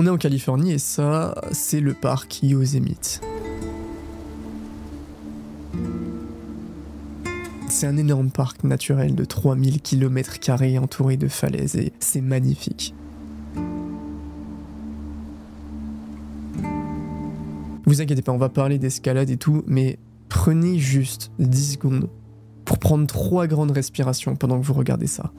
On est en Californie et ça, c'est le parc Yosemite. C'est un énorme parc naturel de 3000 km² entouré de falaises et c'est magnifique. Vous inquiétez pas, on va parler d'escalade et tout, mais prenez juste 10 secondes pour prendre 3 grandes respirations pendant que vous regardez ça.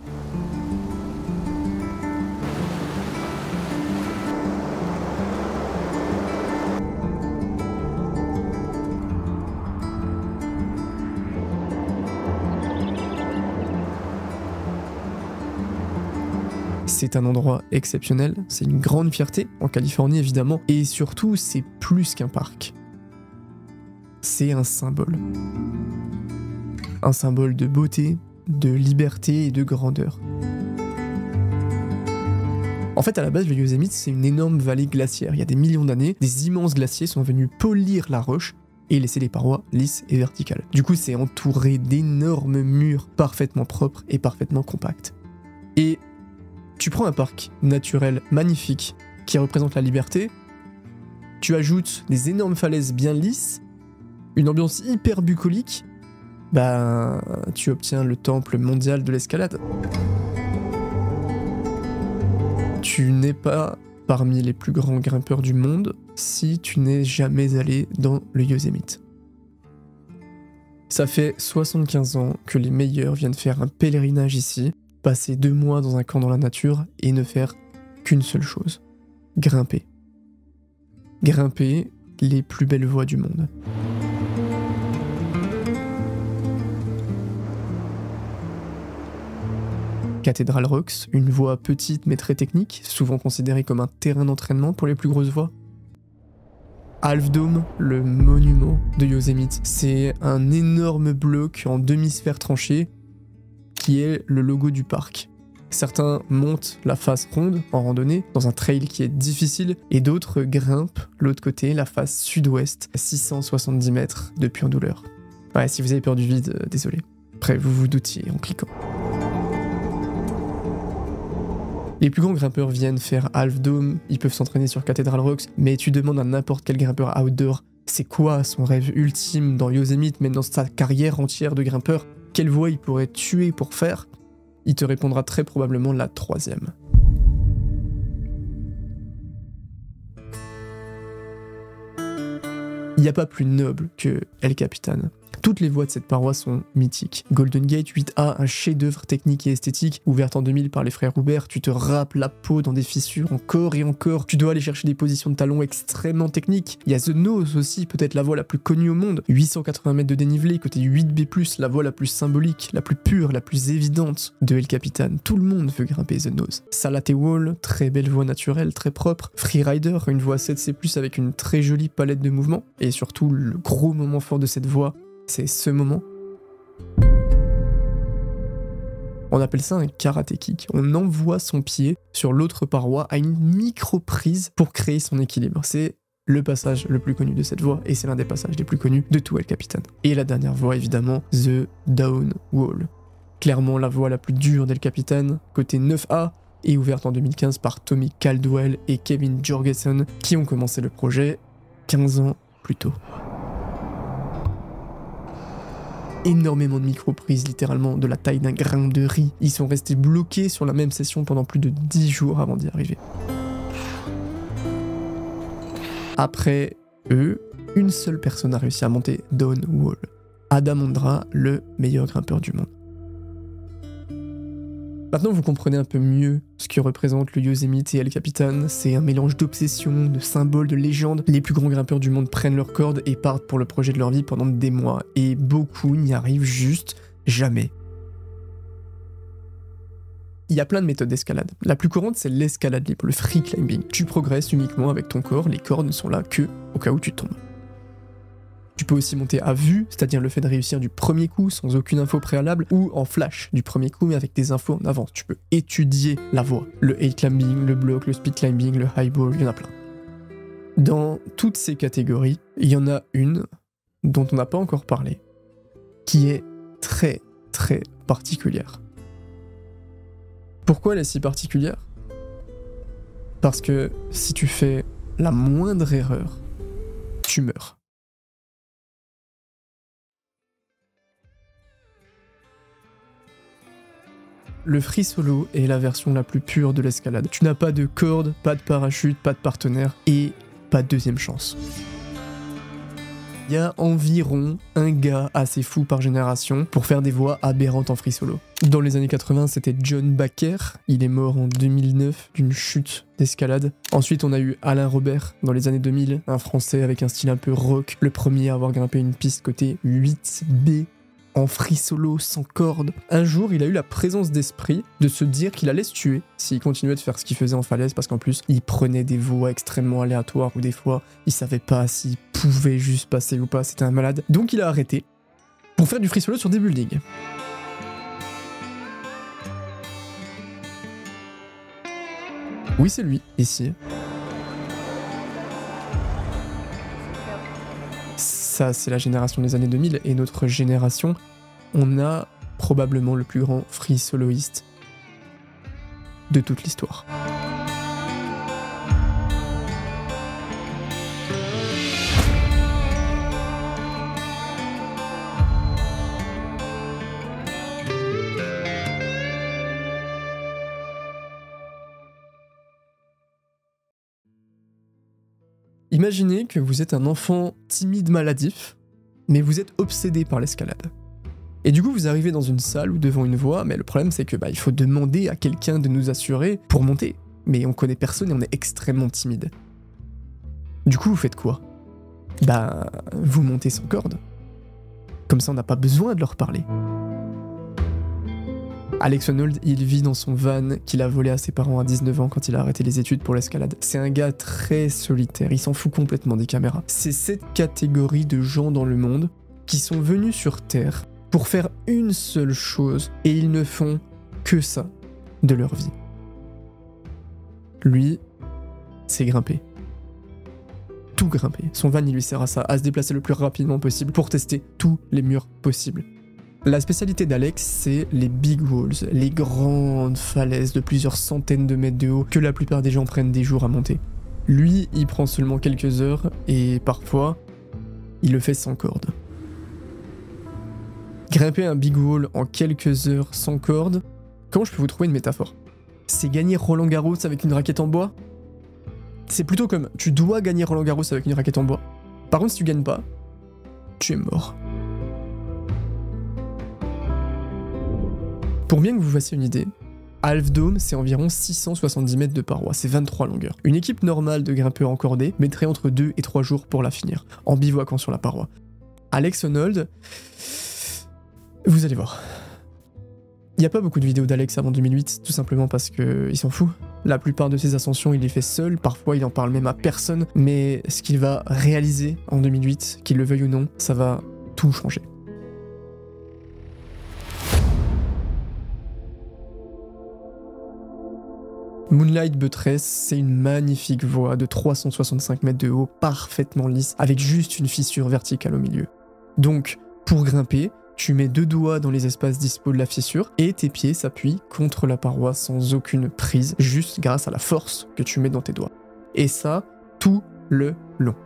C'est un endroit exceptionnel, c'est une grande fierté, en Californie évidemment, et surtout c'est plus qu'un parc. C'est un symbole. Un symbole de beauté, de liberté et de grandeur. En fait, à la base, le Yosemite, c'est une énorme vallée glaciaire. Il y a des millions d'années, des immenses glaciers sont venus polir la roche et laisser les parois lisses et verticales. Du coup, c'est entouré d'énormes murs parfaitement propres et parfaitement compacts. Et tu prends un parc naturel magnifique qui représente la liberté, tu ajoutes des énormes falaises bien lisses, une ambiance hyper bucolique, bah tu obtiens le temple mondial de l'escalade. Tu n'es pas parmi les plus grands grimpeurs du monde si tu n'es jamais allé dans le Yosemite. Ça fait 75 ans que les meilleurs viennent faire un pèlerinage ici, passer 2 mois dans un camp dans la nature et ne faire qu'une seule chose, grimper. Grimper les plus belles voies du monde. Cathedral Rocks, une voie petite mais très technique, souvent considérée comme un terrain d'entraînement pour les plus grosses voies. Half Dome, le monument de Yosemite, c'est un énorme bloc en demi-sphère tranchée qui est le logo du parc. Certains montent la face ronde en randonnée, dans un trail qui est difficile, et d'autres grimpent l'autre côté, la face sud-ouest, à 670 mètres de pure douleur. Ouais, si vous avez peur du vide, désolé. Après, vous vous doutiez en cliquant. Les plus grands grimpeurs viennent faire Half Dome, ils peuvent s'entraîner sur Cathedral Rocks, mais tu demandes à n'importe quel grimpeur outdoor, c'est quoi son rêve ultime dans Yosemite, même dans sa carrière entière de grimpeur? Quelle voie il pourrait tuer pour faire? Il te répondra très probablement la 3e. Il n'y a pas plus noble que El Capitan. Toutes les voies de cette paroi sont mythiques. Golden Gate 8A, un chef-d'œuvre technique et esthétique, ouverte en 2000 par les frères Hubert, tu te râpes la peau dans des fissures encore et encore, tu dois aller chercher des positions de talons extrêmement techniques. Il y a The Nose aussi, peut-être la voie la plus connue au monde, 880 mètres de dénivelé, côté 8B+, la voie la plus symbolique, la plus pure, la plus évidente de El Capitan. Tout le monde veut grimper The Nose. Salate Wall, très belle voie naturelle, très propre. Freerider, une voie 7C+, avec une très jolie palette de mouvements, et surtout le gros moment fort de cette voie, c'est ce moment. On appelle ça un karaté kick. On envoie son pied sur l'autre paroi à une micro-prise pour créer son équilibre. C'est le passage le plus connu de cette voie et c'est l'un des passages les plus connus de tout El Capitan. Et la dernière voie, évidemment, The Down Wall. Clairement la voie la plus dure d'El Capitan, côté 9A, et ouverte en 2015 par Tommy Caldwell et Kevin Jorgensen, qui ont commencé le projet 15 ans plus tôt. Énormément de micro-prises, littéralement de la taille d'un grain de riz. Ils sont restés bloqués sur la même session pendant plus de 10 jours avant d'y arriver. Après eux, une seule personne a réussi à monter Down Wall. Adam Ondra, le meilleur grimpeur du monde. Maintenant, vous comprenez un peu mieux ce que représente le Yosemite et El Capitan. C'est un mélange d'obsession, de symboles, de légendes. Les plus grands grimpeurs du monde prennent leurs cordes et partent pour le projet de leur vie pendant des mois. Et beaucoup n'y arrivent juste jamais. Il y a plein de méthodes d'escalade. La plus courante, c'est l'escalade libre, le free climbing. Tu progresses uniquement avec ton corps, les cordes ne sont là que au cas où tu tombes. Tu peux aussi monter à vue, c'est-à-dire le fait de réussir du premier coup sans aucune info préalable, ou en flash du premier coup mais avec des infos en avance. Tu peux étudier la voie. Le hate climbing, le block, le speed climbing, le highball, il y en a plein. Dans toutes ces catégories, il y en a une dont on n'a pas encore parlé, qui est très très particulière. Pourquoi elle est si particulière ? Parce que si tu fais la moindre erreur, tu meurs. Le free solo est la version la plus pure de l'escalade. Tu n'as pas de corde, pas de parachute, pas de partenaire et pas de deuxième chance. Il y a environ un gars assez fou par génération pour faire des voies aberrantes en free solo. Dans les années 80, c'était John Baker, il est mort en 2009 d'une chute d'escalade. Ensuite, on a eu Alain Robert dans les années 2000, un Français avec un style un peu rock, le premier à avoir grimpé une piste côté 8B en free solo sans corde. Un jour, il a eu la présence d'esprit de se dire qu'il allait se tuer s'il continuait de faire ce qu'il faisait en falaise, parce qu'en plus, il prenait des voies extrêmement aléatoires où des fois, il savait pas s'il pouvait juste passer ou pas, c'était un malade. Donc il a arrêté pour faire du free solo sur des buildings. Oui, c'est lui, ici. Ça, c'est la génération des années 2000, et notre génération, on a probablement le plus grand free soloiste de toute l'histoire. Imaginez que vous êtes un enfant timide maladif, mais vous êtes obsédé par l'escalade. Et du coup, vous arrivez dans une salle ou devant une voie, mais le problème c'est que il faut demander à quelqu'un de nous assurer pour monter. Mais on connaît personne et on est extrêmement timide. Du coup, vous faites quoi? Vous montez sans corde. Comme ça, on n'a pas besoin de leur parler. Alex Honnold, il vit dans son van qu'il a volé à ses parents à 19 ans quand il a arrêté les études pour l'escalade. C'est un gars très solitaire, il s'en fout complètement des caméras. C'est cette catégorie de gens dans le monde qui sont venus sur Terre pour faire une seule chose et ils ne font que ça de leur vie. Lui, c'est grimper. Tout grimper. Son van, il lui sert à ça, à se déplacer le plus rapidement possible pour tester tous les murs possibles. La spécialité d'Alex, c'est les big walls, les grandes falaises de plusieurs centaines de mètres de haut que la plupart des gens prennent des jours à monter. Lui, il prend seulement quelques heures et parfois, il le fait sans corde. Grimper un big wall en quelques heures sans corde, comment je peux vous trouver une métaphore? C'est gagner Roland Garros avec une raquette en bois? C'est plutôt comme tu dois gagner Roland Garros avec une raquette en bois. Par contre, si tu gagnes pas, tu es mort. Pour bien que vous fassiez une idée, Half Dome, c'est environ 670 mètres de paroi, c'est 23 longueurs. Une équipe normale de grimpeurs encordés mettrait entre 2 et 3 jours pour la finir, en bivouaquant sur la paroi. Alex Honnold, vous allez voir. Il n'y a pas beaucoup de vidéos d'Alex avant 2008, tout simplement parce qu'il s'en fout. La plupart de ses ascensions, il les fait seul, parfois il en parle même à personne, mais ce qu'il va réaliser en 2008, qu'il le veuille ou non, ça va tout changer. Moonlight Buttress, c'est une magnifique voie de 365 mètres de haut, parfaitement lisse, avec juste une fissure verticale au milieu. Donc, pour grimper, tu mets 2 doigts dans les espaces dispo de la fissure et tes pieds s'appuient contre la paroi sans aucune prise, juste grâce à la force que tu mets dans tes doigts. Et ça, tout le long.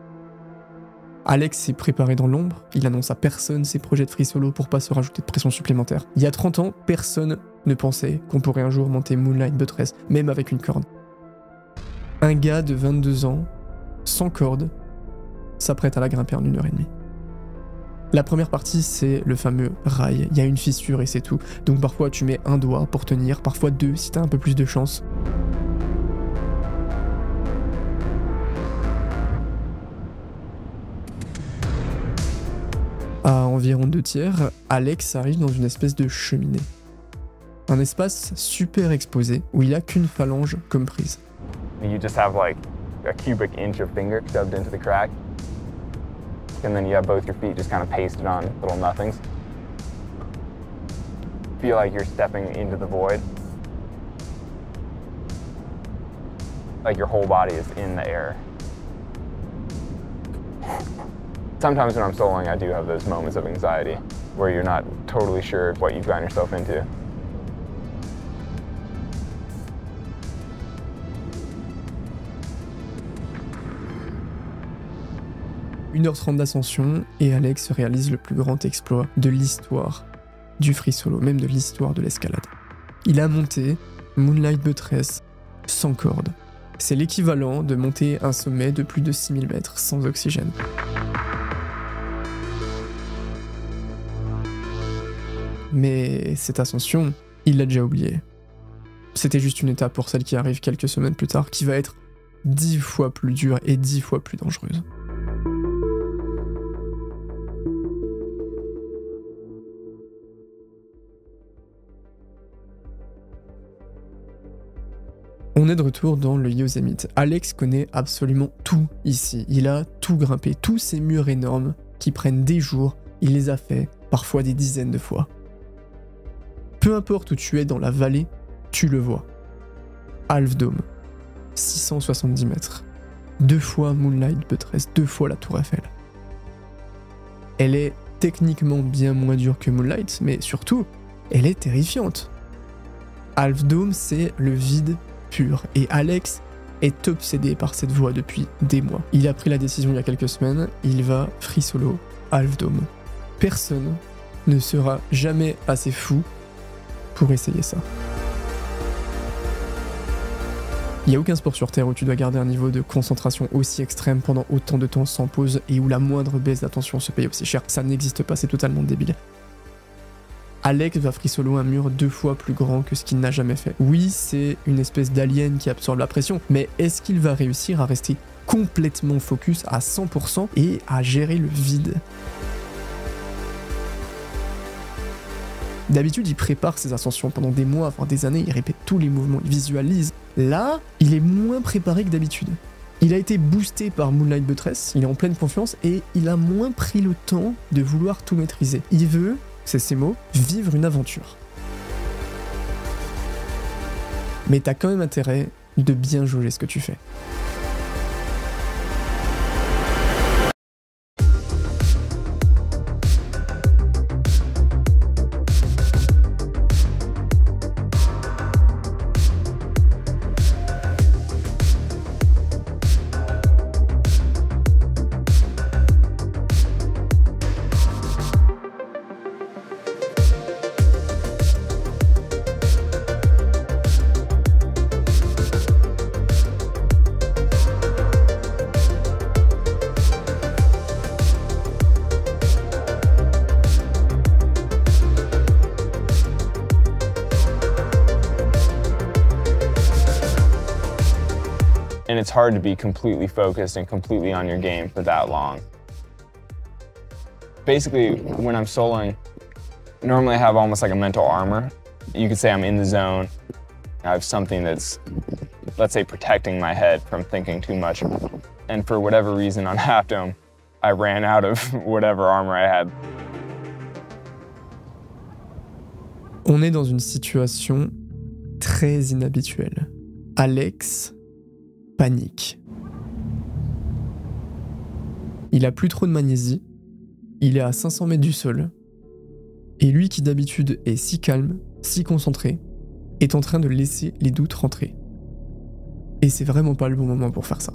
Alex s'est préparé dans l'ombre, il annonce à personne ses projets de free solo pour pas se rajouter de pression supplémentaire. Il y a 30 ans, personne ne pensait qu'on pourrait un jour monter Moonlight Buttress, même avec une corde. Un gars de 22 ans, sans corde, s'apprête à la grimper en 1h30. La première partie, c'est le fameux rail. Il y a une fissure et c'est tout. Donc parfois tu mets un doigt pour tenir, parfois 2 si t'as un peu plus de chance. À environ 2 tiers, Alex arrive dans une espèce de cheminée. Un espace super exposé où il a qu'une phalange comme prise. You just have like a cubic inch of finger dubbed into the crack. And then you have both your feet just kind of pasted on little nothings. Feel like you're stepping into the void. Like your whole body is in the air. Sometimes when I'm soloing, I do have those moments of anxiety where you're not totally sure what you've gotten yourself into. 1h30 d'ascension et Alex réalise le plus grand exploit de l'histoire du free solo, même de l'histoire de l'escalade. Il a monté Moonlight Buttress sans corde. C'est l'équivalent de monter un sommet de plus de 6000 mètres sans oxygène. Mais cette ascension, il l'a déjà oubliée. C'était juste une étape pour celle qui arrive quelques semaines plus tard, qui va être 10 fois plus dure et 10 fois plus dangereuse. On est de retour dans le Yosemite. Alex connaît absolument tout ici. Il a tout grimpé, tous ces murs énormes qui prennent des jours, il les a fait, parfois des dizaines de fois. Peu importe où tu es dans la vallée, tu le vois. Half Dome, 670 mètres. 2 fois Moonlight Buttress, 2 fois la Tour Eiffel. Elle est techniquement bien moins dure que Moonlight, mais surtout, elle est terrifiante. Half Dome, c'est le vide pur, et Alex est obsédé par cette voie depuis des mois. Il a pris la décision il y a quelques semaines, il va free solo Half Dome. Personne ne sera jamais assez fou pour essayer ça. Il n'y a aucun sport sur Terre où tu dois garder un niveau de concentration aussi extrême pendant autant de temps sans pause et où la moindre baisse d'attention se paye aussi cher. Ça n'existe pas, c'est totalement débile. Alex va free solo un mur 2 fois plus grand que ce qu'il n'a jamais fait. Oui, c'est une espèce d'alien qui absorbe la pression, mais est-ce qu'il va réussir à rester complètement focus à 100% et à gérer le vide ? D'habitude, il prépare ses ascensions pendant des mois, voire des années, il répète tous les mouvements, il visualise. Là, il est moins préparé que d'habitude. Il a été boosté par Moonlight Buttress, il est en pleine confiance et il a moins pris le temps de vouloir tout maîtriser. Il veut, c'est ses mots, vivre une aventure. Mais t'as quand même intérêt de bien jauger ce que tu fais. And it's hard to be completely focused and completely on your game for that long. Basically, when I'm soloing, normally I have almost like a mental armor. You could say I'm in the zone. I have something that's, let's say, protecting my head from thinking too much. And for whatever reason on Half Dome, I ran out of whatever armor I had. On est dans une situation très inhabituelle. Alex panique. Il a plus trop de magnésie, il est à 500 mètres du sol, et lui qui d'habitude est si calme, si concentré, est en train de laisser les doutes rentrer. Et c'est vraiment pas le bon moment pour faire ça.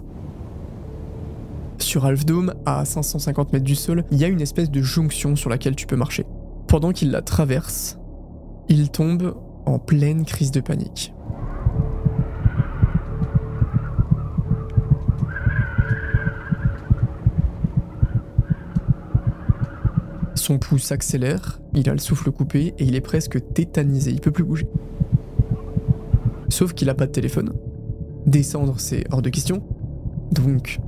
Sur Half Dome, à 550 mètres du sol, il y a une espèce de jonction sur laquelle tu peux marcher. Pendant qu'il la traverse, il tombe en pleine crise de panique. Son pouls s'accélère, il a le souffle coupé et il est presque tétanisé, il peut plus bouger. Sauf qu'il a pas de téléphone. Descendre, c'est hors de question. Donc,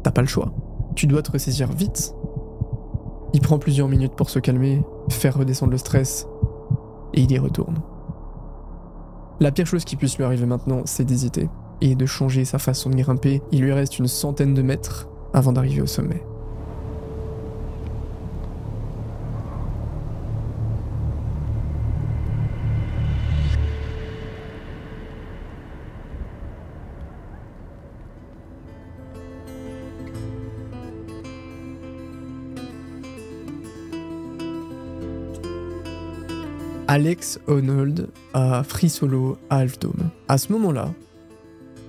t'as pas le choix. Tu dois te ressaisir vite. Il prend plusieurs minutes pour se calmer, faire redescendre le stress, et il y retourne. La pire chose qui puisse lui arriver maintenant, c'est d'hésiter, et de changer sa façon de grimper. Il lui reste une centaine de mètres avant d'arriver au sommet. Alex Honnold a free solo à Half Dome. À ce moment-là,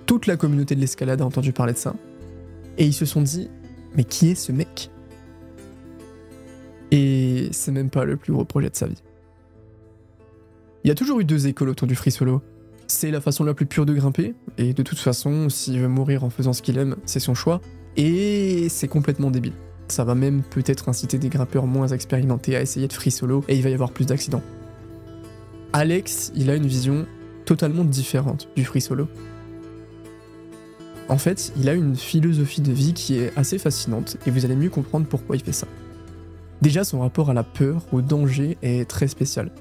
toute la communauté de l'escalade a entendu parler de ça, et ils se sont dit Mais qui est ce mec? Et c'est même pas le plus gros projet de sa vie. Il y a toujours eu deux écoles autour du free solo. C'est la façon la plus pure de grimper, et de toute façon, s'il veut mourir en faisant ce qu'il aime, c'est son choix, et c'est complètement débile. Ça va même peut-être inciter des grimpeurs moins expérimentés à essayer de free solo, et il va y avoir plus d'accidents. Alex, il a une vision totalement différente du free solo. En fait, il a une philosophie de vie qui est assez fascinante, et vous allez mieux comprendre pourquoi il fait ça. Déjà, son rapport à la peur, au danger, est très spécial.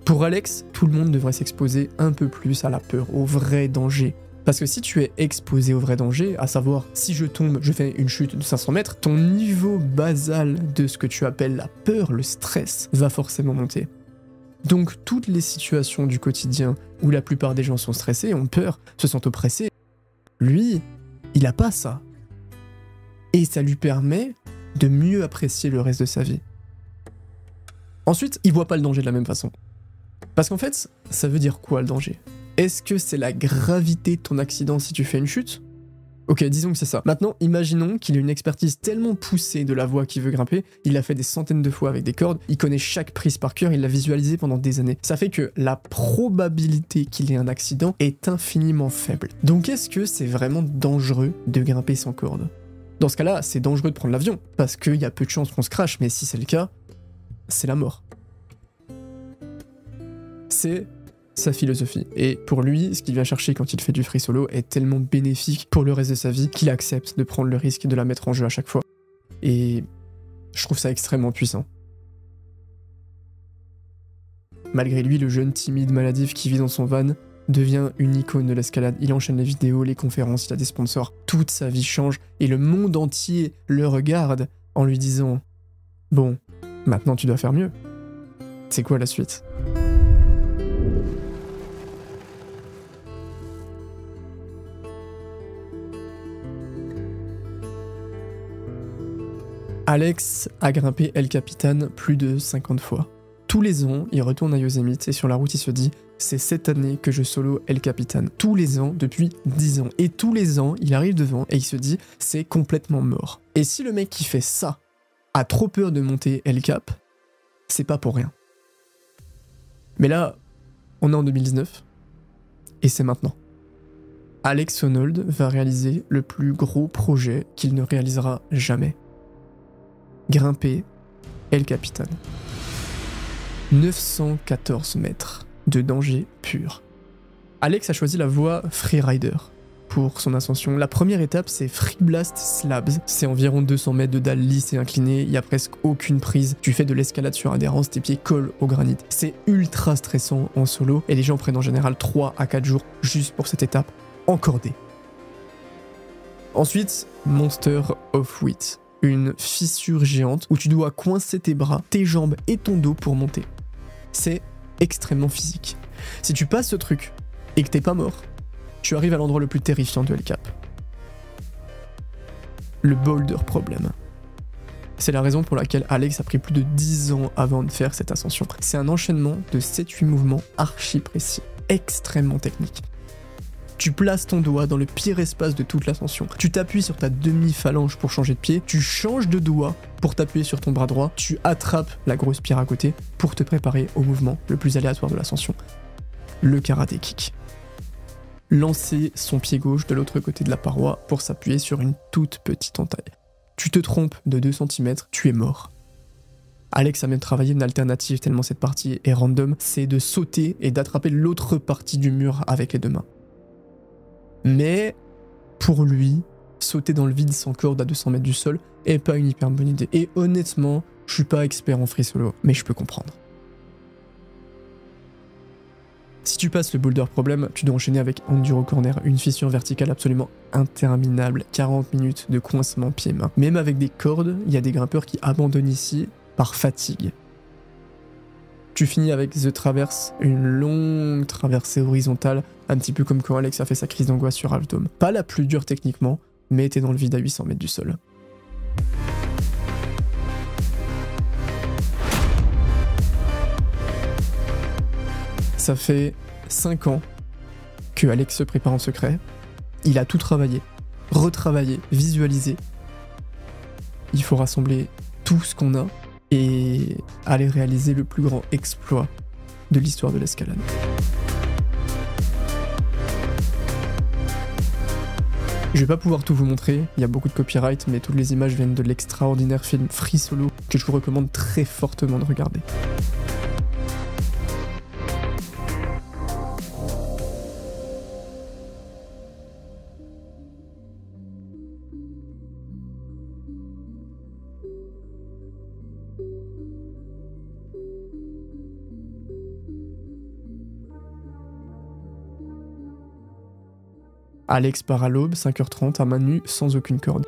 Pour Alex, tout le monde devrait s'exposer un peu plus à la peur, au vrai danger. Parce que si tu es exposé au vrai danger, à savoir si je tombe, je fais une chute de 500 mètres, ton niveau basal de ce que tu appelles la peur, le stress, va forcément monter. Donc toutes les situations du quotidien où la plupart des gens sont stressés, ont peur, se sentent oppressés, lui, il a pas ça. Et ça lui permet de mieux apprécier le reste de sa vie. Ensuite, il voit pas le danger de la même façon. Parce qu'en fait, ça veut dire quoi le danger? Est-ce que c'est la gravité de ton accident si tu fais une chute? Ok, disons que c'est ça. Maintenant, imaginons qu'il ait une expertise tellement poussée de la voie qu'il veut grimper, il l'a fait des centaines de fois avec des cordes, il connaît chaque prise par cœur, il l'a visualisé pendant des années. Ça fait que la probabilité qu'il ait un accident est infiniment faible. Donc est-ce que c'est vraiment dangereux de grimper sans corde? Dans ce cas-là, c'est dangereux de prendre l'avion, parce qu'il y a peu de chances qu'on se crache, mais si c'est le cas, c'est la mort. C'est sa philosophie. Et pour lui, ce qu'il vient chercher quand il fait du free solo est tellement bénéfique pour le reste de sa vie qu'il accepte de prendre le risque de la mettre en jeu à chaque fois. Et je trouve ça extrêmement puissant. Malgré lui, le jeune timide maladif qui vit dans son van devient une icône de l'escalade. Il enchaîne les vidéos, les conférences, il a des sponsors. Toute sa vie change et le monde entier le regarde en lui disant « Bon, maintenant tu dois faire mieux. C'est quoi la suite ?» Alex a grimpé El Capitan plus de 50 fois. Tous les ans, il retourne à Yosemite et sur la route, il se dit « C'est cette année que je solo El Capitan. » Tous les ans, depuis 10 ans. Et tous les ans, il arrive devant et il se dit « C'est complètement mort. » Et si le mec qui fait ça a trop peur de monter El Cap, c'est pas pour rien. Mais là, on est en 2019 et c'est maintenant. Alex Honnold va réaliser le plus gros projet qu'il ne réalisera jamais. Grimper El Capitan. 914 mètres de danger pur. Alex a choisi la voie Freerider pour son ascension. La première étape, c'est Free Blast Slabs. C'est environ 200 mètres de dalles lisses et inclinées, il n'y a presque aucune prise. Tu fais de l'escalade sur adhérence, tes pieds collent au granit. C'est ultra stressant en solo et les gens prennent en général 3 à 4 jours juste pour cette étape encordée. Ensuite, Monster of Wheat. Une fissure géante où tu dois coincer tes bras, tes jambes et ton dos pour monter. C'est extrêmement physique. Si tu passes ce truc et que t'es pas mort, tu arrives à l'endroit le plus terrifiant de El Cap. Le Boulder Problem. C'est la raison pour laquelle Alex a pris plus de 10 ans avant de faire cette ascension. C'est un enchaînement de 7-8 mouvements archi précis, extrêmement techniques. Tu places ton doigt dans le pire espace de toute l'ascension. Tu t'appuies sur ta demi-phalange pour changer de pied. Tu changes de doigt pour t'appuyer sur ton bras droit. Tu attrapes la grosse pierre à côté pour te préparer au mouvement le plus aléatoire de l'ascension. Le karaté kick. Lancer son pied gauche de l'autre côté de la paroi pour s'appuyer sur une toute petite entaille. Tu te trompes de 2 cm, tu es mort. Alex a même travaillé une alternative tellement cette partie est random, c'est de sauter et d'attraper l'autre partie du mur avec les deux mains. Mais, pour lui, sauter dans le vide sans corde à 200 mètres du sol est pas une hyper bonne idée. Et honnêtement, je suis pas expert en free solo, mais je peux comprendre. Si tu passes le Boulder Problem, tu dois enchaîner avec Enduro Corner, une fissure verticale absolument interminable, 40 minutes de coincement pied-main. Même avec des cordes, il y a des grimpeurs qui abandonnent ici par fatigue. Tu finis avec The Traverse, une longue traversée horizontale, un petit peu comme quand Alex a fait sa crise d'angoisse sur Half Dome. Pas la plus dure techniquement, mais t'es dans le vide à 800 mètres du sol. Ça fait 5 ans que Alex se prépare en secret. Il a tout travaillé, retravaillé, visualisé il faut rassembler tout ce qu'on a et aller réaliser le plus grand exploit de l'histoire de l'escalade. Je vais pas pouvoir tout vous montrer, il y a beaucoup de copyright, mais toutes les images viennent de l'extraordinaire film Free Solo que je vous recommande très fortement de regarder. Alex part à l'aube, 5h30, à main nue, sans aucune corde.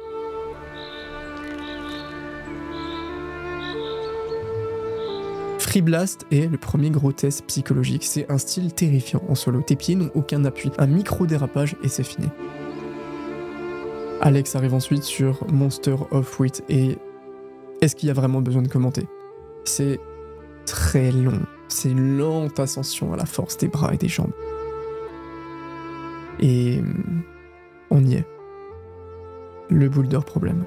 Free Blast est le premier gros test psychologique. C'est un style terrifiant en solo. Tes pieds n'ont aucun appui. Un micro-dérapage et c'est fini. Alex arrive ensuite sur Monster of Wit et est-ce qu'il y a vraiment besoin de commenter? C'est très long. C'est une lente ascension à la force des bras et des jambes. Et on y est. Le boulder problème.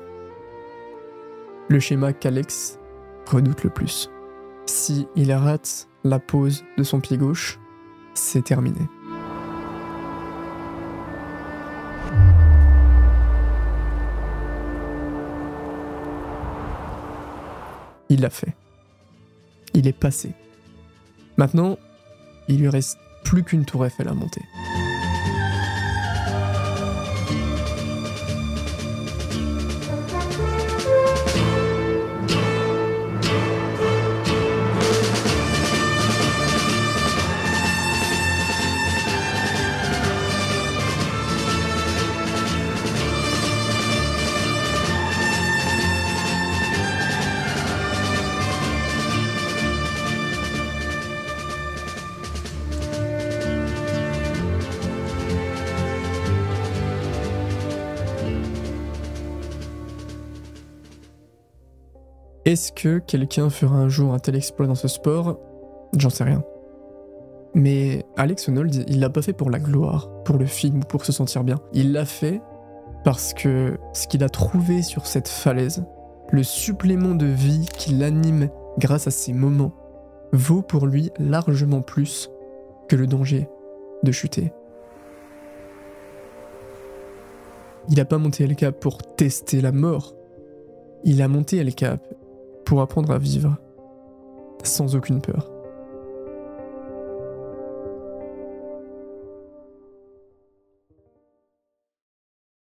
Le schéma qu'Alex redoute le plus. Si il rate la pose de son pied gauche, c'est terminé. Il l'a fait. Il est passé. Maintenant, il lui reste plus qu'une tour Eiffel à monter. Est-ce que quelqu'un fera un jour un tel exploit dans ce sport? J'en sais rien. Mais Alex Honnold, il l'a pas fait pour la gloire, pour le film ou pour se sentir bien. Il l'a fait parce que ce qu'il a trouvé sur cette falaise, le supplément de vie qui l'anime grâce à ces moments, vaut pour lui largement plus que le danger de chuter. Il a pas monté El Cap pour tester la mort. Il a monté El Cap pour apprendre à vivre sans aucune peur.